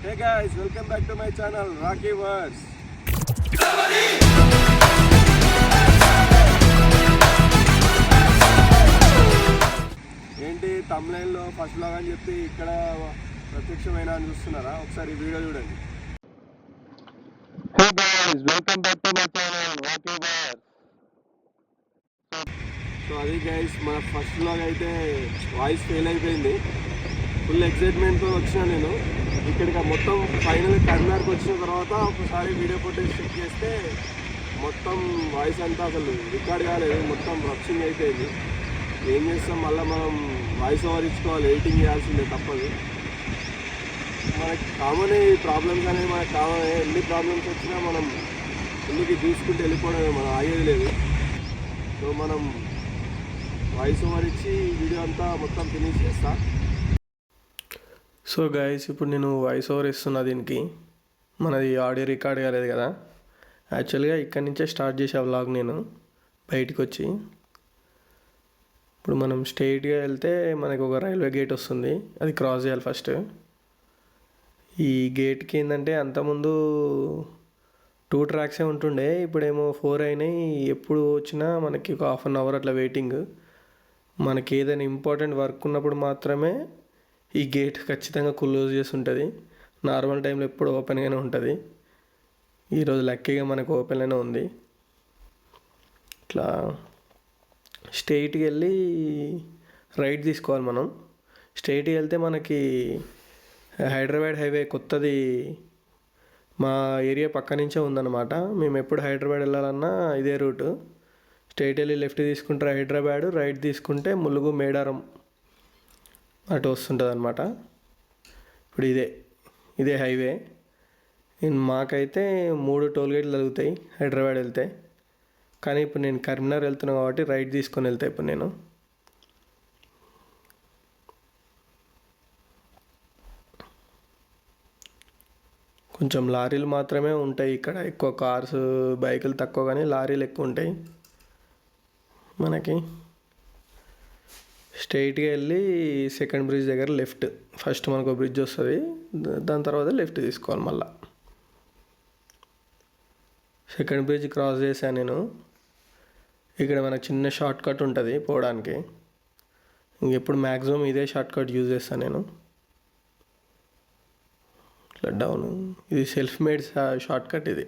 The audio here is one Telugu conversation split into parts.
Hey guys, welcome back to my channel Rocky Verse. ఏంటి తమ్లైన్లో ఫస్ట్ బ్లాగ్ అని చెప్పి ఇక్కడ ప్రత్యక్షమైన అని చూస్తున్నారా? ఒకసారి వీడియో చూడండి. Hey guys, welcome back to my channel Rocky Verse. So అది గైస్, మన ఫస్ట్ బ్లాగ్ అయితే వాయిస్ ఫెయిల్ అయిపోయింది. ఫుల్ ఎక్సైట్మెంట్తో వచ్చిన నేను ఇక్కడికి. మొత్తం ఫైనల్ కర్నార్కి వచ్చిన తర్వాత ఒకసారి వీడియో ఫుటేజ్ చెక్ చేస్తే మొత్తం వాయిస్ అంతా అసలు రికార్డ్ కాలేదు, మొత్తం రప్సింగ్ అయిపోయింది. ఏం చేస్తాం, మళ్ళీ మనం వాయిస్ ఓవర్ ఇచ్చుకోవాలి, ఎడిటింగ్ చేయాల్సిందే, తప్పదు. మనకి కామన్ ఈ ప్రాబ్లమ్స్ అనేవి మనకు కామన్. ఎన్ని ప్రాబ్లమ్స్ వచ్చినా మనం ఎందుకు తీసుకుంటూ వెళ్ళిపోవడమే, మనం ఆగేది లేదు. సో మనం వాయిస్ ఓవర్ ఇచ్చి వీడియో అంతా మొత్తం ఫినిష్ చేస్తా. సో గైస్, ఇప్పుడు నేను వాయిస్ ఓవర్ ఇస్తున్నా దీనికి. మనది ఆడియో రికార్డ్ కాలేదు కదా. యాక్చువల్గా ఇక్కడి నుంచే స్టార్ట్ చేసే వ్లాగ్ నేను బయటికి వచ్చి. ఇప్పుడు మనం స్ట్రైట్గా వెళ్తే మనకు ఒక రైల్వే గేట్ వస్తుంది, అది క్రాస్ చేయాలి ఫస్ట్. ఈ గేట్కి ఏంటంటే అంతకుముందు 2 ట్రాక్సే ఉంటుండే, ఇప్పుడేమో 4 అయినాయి. ఎప్పుడు వచ్చినా మనకి ఒక ½ అన్ అవర్ అట్లా వెయిటింగ్. మనకి ఏదైనా ఇంపార్టెంట్ వర్క్ ఉన్నప్పుడు మాత్రమే ఈ గేట్ ఖచ్చితంగా క్లోజ్ చేసి ఉంటుంది. నార్మల్ టైంలో ఎప్పుడు ఓపెన్గానే ఉంటుంది. ఈరోజు లక్కీగా మనకు ఓపెన్లోనే ఉంది. ఇట్లా స్ట్రైట్కి వెళ్ళి రైట్ తీసుకోవాలి మనం. స్ట్రైట్కి వెళ్తే మనకి హైదరాబాద్ హైవే కొత్తది మా ఏరియా పక్క నుంచే ఉందన్నమాట. మేము ఎప్పుడు హైదరాబాద్ వెళ్ళాలన్నా ఇదే రూటు. స్ట్రైట్ వెళ్ళి లెఫ్ట్ తీసుకుంటే హైదరాబాద్, రైట్ తీసుకుంటే ములుగు మేడారం అటు వస్తుంటుంది అనమాట. ఇప్పుడు ఇదే హైవే. మాకైతే 3 టోల్ గేట్లు తగులుతాయి హైదరాబాద్ వెళ్తే. కానీ ఇప్పుడు నేను కరీంనగర్ వెళ్తున్నాను కాబట్టి రైట్ తీసుకొని వెళ్తా ఇప్పుడు నేను. కొంచెం లారీలు మాత్రమే ఉంటాయి ఇక్కడ, ఎక్కువ కార్స్ బైకులు తక్కువ, కానీ లారీలు ఎక్కువ ఉంటాయి మనకి. స్ట్రైట్గా వెళ్ళి సెకండ్ బ్రిడ్జ్ దగ్గర లెఫ్ట్. ఫస్ట్ మనకు ఒక బ్రిడ్జ్ వస్తుంది, దాని తర్వాత లెఫ్ట్ తీసుకోవాలి మళ్ళా. సెకండ్ బ్రిడ్జ్ క్రాస్ చేశాను నేను. ఇక్కడ మనకు చిన్న షార్ట్ కట్ ఉంటుంది పోవడానికి. ఇంకెప్పుడు మ్యాక్సిమం ఇదే షార్ట్ కట్ యూజ్ చేస్తాను నేను. ఇట్లా డౌన్, ఇది సెల్ఫ్ మేడ్ షార్ట్ కట్ ఇది.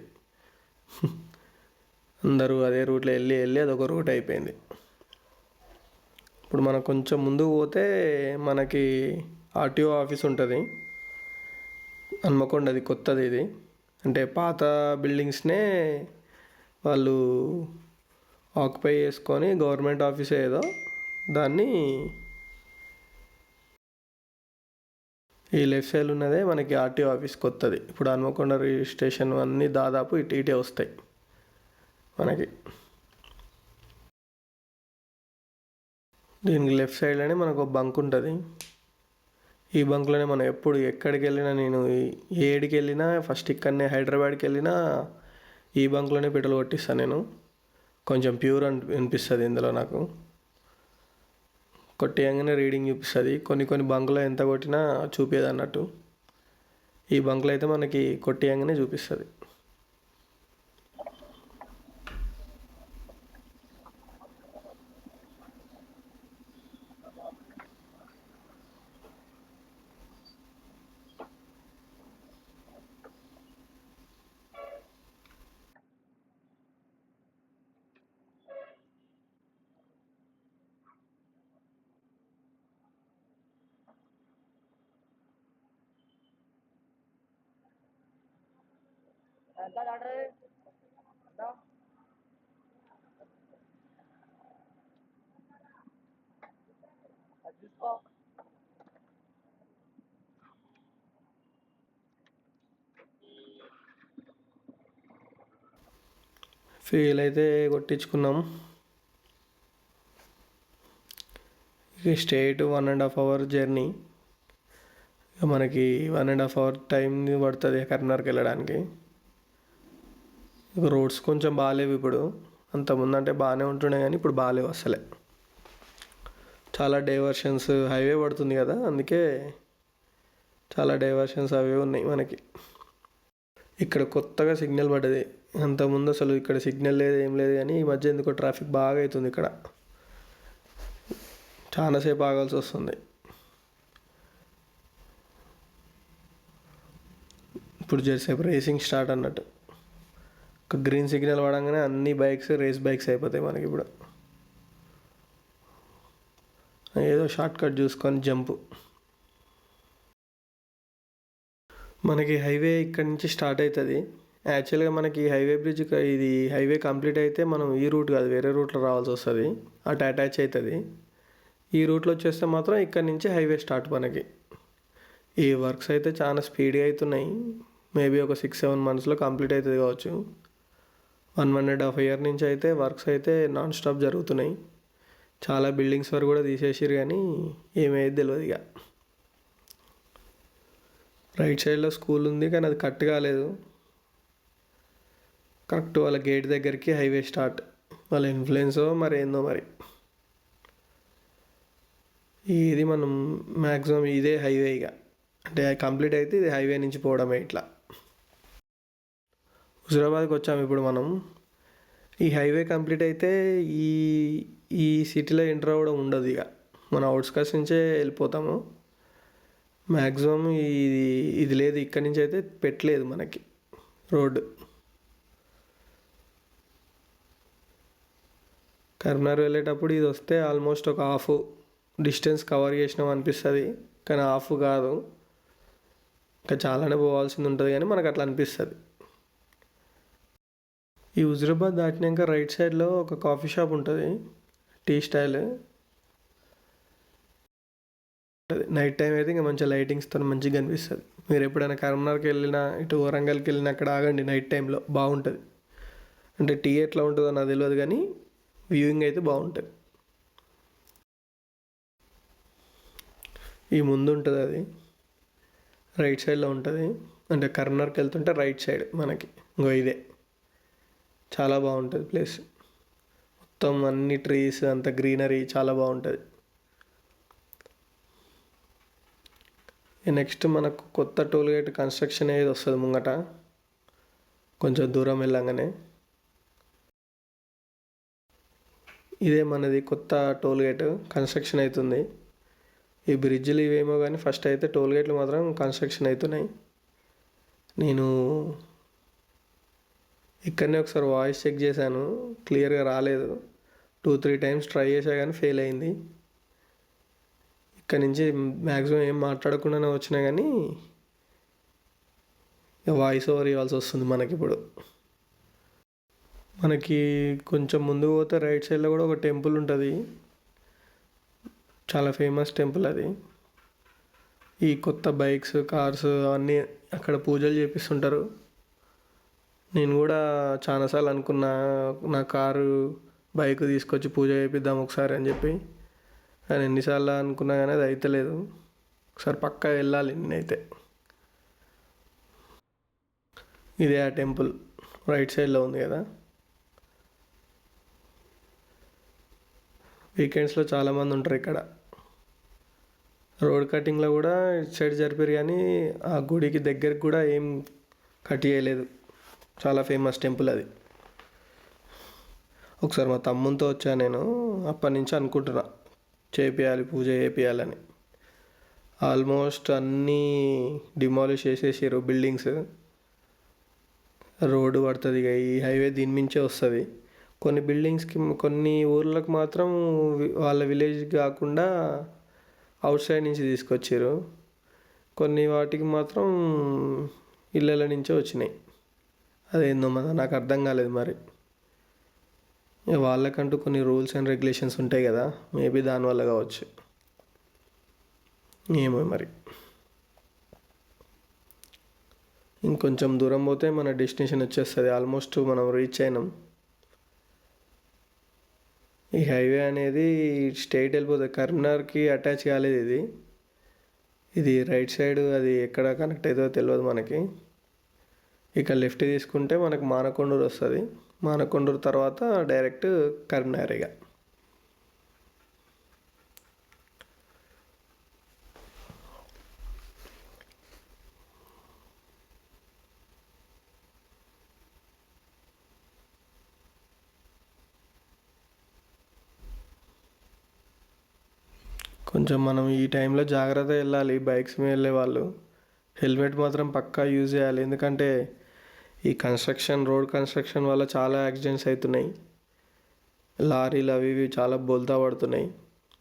అందరూ అదే రూట్లో వెళ్ళి అదొక రూట్ అయిపోయింది. ఇప్పుడు మనం కొంచెం ముందుకు పోతే మనకి ఆర్టీఓ ఆఫీస్ ఉంటుంది హన్మకొండ. అది కొత్తది ఇది, అంటే పాత బిల్డింగ్స్నే వాళ్ళు ఆక్యుపై చేసుకొని గవర్నమెంట్ ఆఫీస్ ఏదో దాన్ని ఈ లెఫ్ట్ సైడ్ ఉన్నదే మనకి ఆర్టీఓ ఆఫీస్ కొత్తది. ఇప్పుడు హన్మకొండ రిజిస్ట్రేషన్ అన్నీ దాదాపు ఇటే వస్తాయి మనకి. దీనికి లెఫ్ట్ సైడ్లోనే మనకు ఒక బంక్ ఉంటుంది. ఈ బంక్లోనే మనం ఎప్పుడు ఎక్కడికి వెళ్ళినా, నేను ఏడికి వెళ్ళినా ఫస్ట్ ఇక్కడనే, హైదరాబాద్కి వెళ్ళినా ఈ బంక్లోనే పెట్రోల్ కొట్టిస్తాను నేను. కొంచెం ప్యూర్ అనిపిస్తుంది ఇందులో నాకు. కొట్టేయంగానే రీడింగ్ చూపిస్తుంది. కొన్ని బంకులో ఎంత కొట్టినా చూపేది అన్నట్టు. ఈ బంకులో అయితే మనకి కొట్టేయంగానే చూపిస్తుంది. ఫెయిల్ అయితే కొట్టించుకున్నాం. ఇక స్ట్రైట్ 1.5 అవర్ జర్నీ. ఇక మనకి 1.5 అవర్ టైం పడుతుంది కరీంనగర్కి వెళ్ళడానికి. ఇక రోడ్స్ కొంచెం బాగాలేవు ఇప్పుడు. అంతకుముందు అంటే బాగానే ఉంటుండే, కానీ ఇప్పుడు బాగాలేవు అసలే. చాలా డైవర్షన్స్, హైవే పడుతుంది కదా, అందుకే చాలా డైవర్షన్స్ అవి ఉన్నాయి మనకి. ఇక్కడ కొత్తగా సిగ్నల్ పడ్డది. అంతకుముందు అసలు ఇక్కడ సిగ్నల్ లేదు, ఏం లేదు, కానీ ఈ మధ్య ఎందుకో ట్రాఫిక్ బాగా అవుతుంది ఇక్కడ. చాలాసేపు ఆగాల్సి వస్తుంది. ఇప్పుడు జరసేపు రేసింగ్ స్టార్ట్ అన్నట్టు. ఒక గ్రీన్ సిగ్నల్ పడంగానే అన్ని బైక్స్ రేస్ బైక్స్ అయిపోతాయి మనకి ఇప్పుడు. ఏదో షార్ట్ కట్ చూసుకొని జంపు. మనకి హైవే ఇక్కడి నుంచి స్టార్ట్ అవుతుంది. యాక్చువల్గా మనకి హైవే బ్రిడ్జ్, ఇది హైవే కంప్లీట్ అయితే మనం ఈ రూట్ కాదు వేరే రూట్లో రావాల్సి వస్తుంది. అటు అటాచ్ అవుతుంది. ఈ రూట్లో వచ్చేస్తే మాత్రం ఇక్కడి నుంచి హైవే స్టార్ట్ మనకి. ఈ వర్క్స్ అయితే చాలా స్పీడ్గా అవుతున్నాయి. మేబీ ఒక 6-7 monthsలో కంప్లీట్ అవుతుంది కావచ్చు. 1.5 year నుంచి అయితే వర్క్స్ అయితే నాన్ స్టాప్ జరుగుతున్నాయి. చాలా బిల్డింగ్స్ వరకు కూడా తీసేసారు, కానీ ఏమయ్యేది తెలియదు ఇక. రైట్ సైడ్లో స్కూల్ ఉంది, కానీ అది కట్ కాలేదు. కరెక్ట్ వాళ్ళ గేట్ దగ్గరికి హైవే స్టార్ట్. వాళ్ళ ఇన్ఫ్లుయెన్సో మరి ఏందో మరి. ఇది మనం మ్యాక్సిమం ఇదే హైవే ఇక. అంటే కంప్లీట్ అయితే ఇది హైవే నుంచి పోవడమే ఇట్లా. హుజురాబాద్కి వచ్చాము ఇప్పుడు మనం. ఈ హైవే కంప్లీట్ అయితే ఈ ఈ సిటీలో ఎంటర్ అవ్వడం ఉండదు ఇక. మన అవుట్స్కట్స్ నుంచే వెళ్ళిపోతాము మ్యాక్సిమం. ఇది లేదు, ఇక్కడి నుంచి అయితే పెట్టలేదు మనకి రోడ్డు. కరీంనగర్ వెళ్ళేటప్పుడు ఇది వస్తే ఆల్మోస్ట్ ఒక హాఫ్ డిస్టెన్స్ కవర్ చేసినాం అనిపిస్తుంది, కానీ హాఫ్ కాదు, ఇంకా చాలానే పోవాల్సింది ఉంటుంది, కానీ మనకు అట్లా అనిపిస్తుంది. ఈ హుజురాబాద్ దాటినాక రైట్ సైడ్లో ఒక కాఫీ షాప్ ఉంటుంది, టీ స్టైల్. నైట్ టైం అయితే ఇంకా మంచిగా లైటింగ్స్తో మంచిగా కనిపిస్తుంది. మీరు ఎప్పుడైనా కరీంనగర్కి వెళ్ళినా, ఇటు వరంగల్కి వెళ్ళినా అక్కడ ఆగండి నైట్ టైంలో, బాగుంటుంది. అంటే టీ ఎట్లా ఉంటుందో నాకు తెలియదు, కానీ వ్యూయింగ్ అయితే బాగుంటుంది. ఈ ముందు ఉంటుంది అది, రైట్ సైడ్లో ఉంటుంది. అంటే కరీంనగర్కి వెళ్తుంటే రైట్ సైడ్ మనకి ఇంకో ఇదే. చాలా బాగుంటుంది ప్లేస్. మొత్తం అన్ని ట్రీస్, అంత గ్రీనరీ, చాలా బాగుంటుంది. నెక్స్ట్ మనకు కొత్త టోల్గేట్ కన్స్ట్రక్షన్ ఏది వస్తుంది ముంగట, కొంచెం దూరం వెళ్ళంగానే. ఇదే మనది కొత్త టోల్గేట్ కన్స్ట్రక్షన్ అవుతుంది. ఈ బ్రిడ్జ్లు ఇవేమో కానీ ఫస్ట్ అయితే టోల్గేట్లు మాత్రం కన్స్ట్రక్షన్ అవుతున్నాయి. నేను ఇక్కడనే ఒకసారి వాయిస్ చెక్ చేశాను, క్లియర్గా రాలేదు. 2-3 times ట్రై చేశా కానీ ఫెయిల్ అయింది. ఇక్కడ నుంచి మ్యాక్సిమం ఏం మాట్లాడకుండానే వచ్చినా కానీ వాయిస్ ఓవర్ ఇవ్వాల్సి వస్తుంది మనకి ఇప్పుడు. మనకి కొంచెం ముందుకు పోతే రైట్ సైడ్లో కూడా ఒక టెంపుల్ ఉంటుంది, చాలా ఫేమస్ టెంపుల్ అది. ఈ కొత్త బైక్స్, కార్స్ అవన్నీ అక్కడ పూజలు చేపిస్తుంటారు. నేను కూడా చాలాసార్లు అనుకున్నా నా కారు బైక్ తీసుకొచ్చి పూజ చేపిద్దాం ఒకసారి అని చెప్పి, కానీ ఎన్నిసార్లు అనుకున్నా కానీ అది అయితలేదు. ఒకసారి పక్కా వెళ్ళాలి నేనైతే. ఇదే ఆ టెంపుల్ రైట్ సైడ్లో ఉంది కదా. వీకెండ్స్లో చాలామంది ఉంటారు ఇక్కడ. రోడ్ కటింగ్లో కూడా ఇటు సైడ్ జరిపారు, కానీ ఆ గుడికి దగ్గరికి కూడా ఏం కట్ చేయలేదు. చాలా ఫేమస్ టెంపుల్ అది. ఒకసారి మా తమ్మునితో వచ్చాను నేను, అప్పటి నుంచి అనుకుంటున్నా చేపియాలి, పూజ చేపియాలని. ఆల్మోస్ట్ అన్నీ డిమాలిష్ చేసేసారు బిల్డింగ్స్. రోడ్డు పడుతుంది ఇక, ఈ హైవే దీని మించే వస్తుంది. కొన్ని బిల్డింగ్స్కి, కొన్ని ఊర్లకు మాత్రం వాళ్ళ విలేజ్ కాకుండా అవుట్ సైడ్ నుంచి తీసుకొచ్చారు. కొన్ని వాటికి మాత్రం ఇళ్ళ నుంచే వచ్చినాయి. అదేందో నాకు అర్థం కాలేదు మరి. వాళ్ళకంటూ కొన్ని రూల్స్ అండ్ రెగ్యులేషన్స్ ఉంటాయి కదా, మేబీ దానివల్ల కావచ్చు, ఏమో మరి. ఇంకొంచెం దూరం పోతే మన డెస్టినేషన్ వచ్చేస్తుంది. ఆల్మోస్ట్ మనం రీచ్ అయినాం. ఈ హైవే అనేది స్ట్రైట్ వెళ్ళిపోతుంది, కరీంనగర్కి అటాచ్ కాలేదు ఇది. ఇది రైట్ సైడ్, అది ఎక్కడ కనెక్ట్ అవుతుందో తెలియదు మనకి. ఇక లెఫ్ట్ తీసుకుంటే మనకు మానకొండూరు వస్తుంది. మానకొండూరు తర్వాత డైరెక్ట్ కరీంనగర్ ఇక. కొంచెం మనం ఈ టైంలో జాగ్రత్త వెళ్ళాలి. బైక్స్ మీద వెళ్ళే వాళ్ళు హెల్మెట్ మాత్రం పక్కా యూజ్ చేయాలి. ఎందుకంటే ఈ రోడ్ కన్స్ట్రక్షన్ వల్ల చాలా యాక్సిడెంట్స్ అవుతున్నాయి. లారీలు అవి ఇవి చాలా బోల్తా పడుతున్నాయి.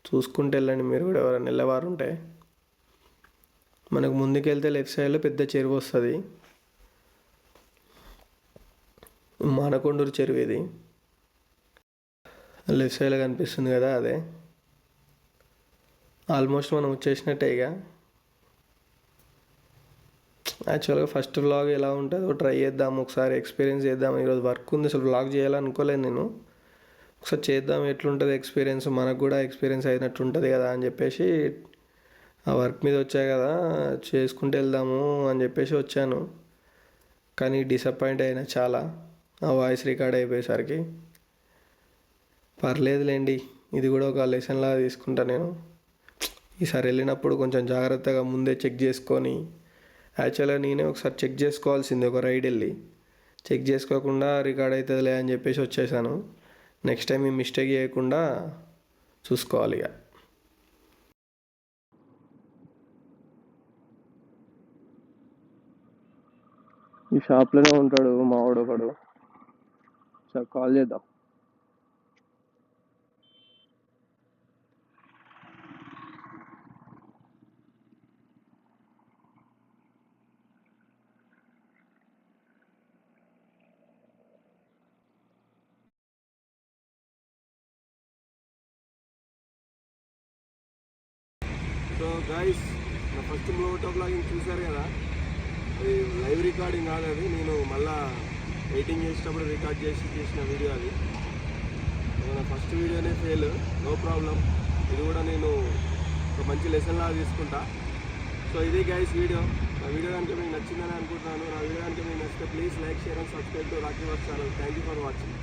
చూసుకుంటూ వెళ్ళండి మీరు కూడా, ఎవరైనా వెళ్ళేవారు ఉంటే. మనకు ముందుకెళ్తే లెఫ్ట్ సైడ్లో పెద్ద చెరువు వస్తుంది. మానకొండూరు చెరువు ఇది. లెఫ్ట్ సైడ్లో కనిపిస్తుంది కదా, అదే. ఆల్మోస్ట్ మనం వచ్చేసినట్టే ఇక. యాక్చువల్గా ఫస్ట్ వ్లాగ్ ఎలా ఉంటుందో ట్రై చేద్దాం, ఒకసారి ఎక్స్పీరియన్స్ చేద్దాం. ఈరోజు వర్క్ ఉంది, అసలు వ్లాగ్ చేయాలనుకోలేదు నేను. ఒకసారి చేద్దాం, ఎట్లుంటుంది ఎక్స్పీరియన్స్, మనకు కూడా ఎక్స్పీరియన్స్ అయినట్టు ఉంటుంది కదా అని చెప్పేసి ఆ వర్క్ మీద వచ్చా కదా, చేసుకుంటూ వెళ్దాము అని చెప్పేసి వచ్చాను. కానీ డిసప్పాయింట్ అయినా చాలా, ఆ వాయిస్ రికార్డ్ అయిపోయేసరికి. పర్లేదులేండి, ఇది కూడా ఒక లెసన్ లాగా తీసుకుంటా నేను. ఈసారి వెళ్ళినప్పుడు కొంచెం జాగ్రత్తగా ముందే చెక్ చేసుకొని, యాక్చువల్గా నేనే ఒకసారి చెక్ చేసుకోవాల్సింది, ఒక రైడ్ వెళ్ళి చెక్ చేసుకోకుండా రికార్డ్ అవుతుందిలే అని చెప్పేసి వచ్చేసాను. నెక్స్ట్ టైం ఈ మిస్టేక్ చేయకుండా చూసుకోవాలి ఇక. ఈ షాప్లోనే ఉంటాడు మా వాడు ఒకడు, సార్ కాల్ చేద్దాం. సో గైస్, నా ఫస్ట్ మోటో బ్లాగింగ్ చూశారు కదా, అది లైవ్ రికార్డింగ్ కాదు, అది నేను మళ్ళా ఎడిటింగ్ చేసేటప్పుడు రికార్డ్ చేసిన వీడియో అది. నా ఫస్ట్ వీడియోనే ఫెయిల్, నో ప్రాబ్లం. ఇది కూడా నేను ఒక మంచి లెసన్ లాగా తీసుకుంటా. సో ఇది గైస్ వీడియో. నా వీడియో కనుక మీకు నచ్చిందని అనుకుంటున్నాను. నా వీడియో కనుక మీకు నచ్చితే please like, share and subscribe to Rocky works channel. Thank you for watching.